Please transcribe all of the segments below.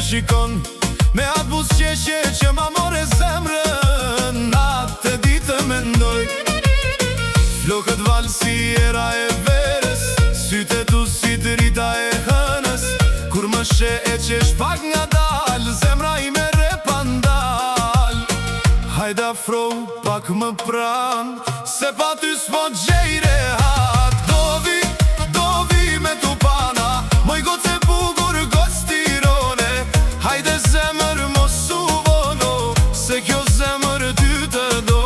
shikon me atë buzëqeshje që ma more zemrën. Natë e ditë mendoj flokët valsiera e verës, sytë tu si drita e hënës. Kur më she e qesh pak nga dal, zemra i me repandal. Hajda afro pak më pran, se pa ty s'po gjej rehat. Do vi me tu pana, moj goce bukur gostirone. Hajde zemër mos u vono, se kjo zemër ty të do.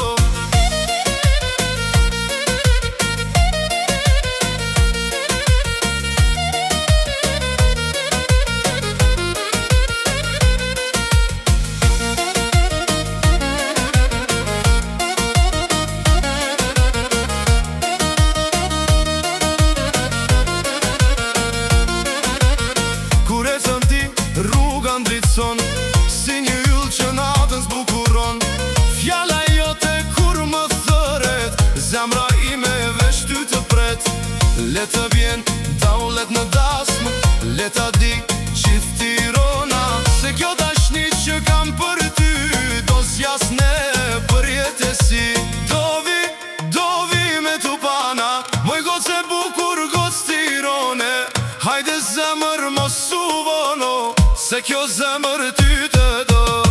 Rruga ndritson si një yll që natën zbukuron. Fjala jote kur më thëret, zemra ime veç ty të pret. Le të vjen daulet në dasmë, le ta di gjithë Tirana, se kjo dashni që kam për ty do zjasne për jetësi. Do vi me tu pana, moj goce bukur gostirone. Hajde zemër mos u vono, se kjo zemër ty të do.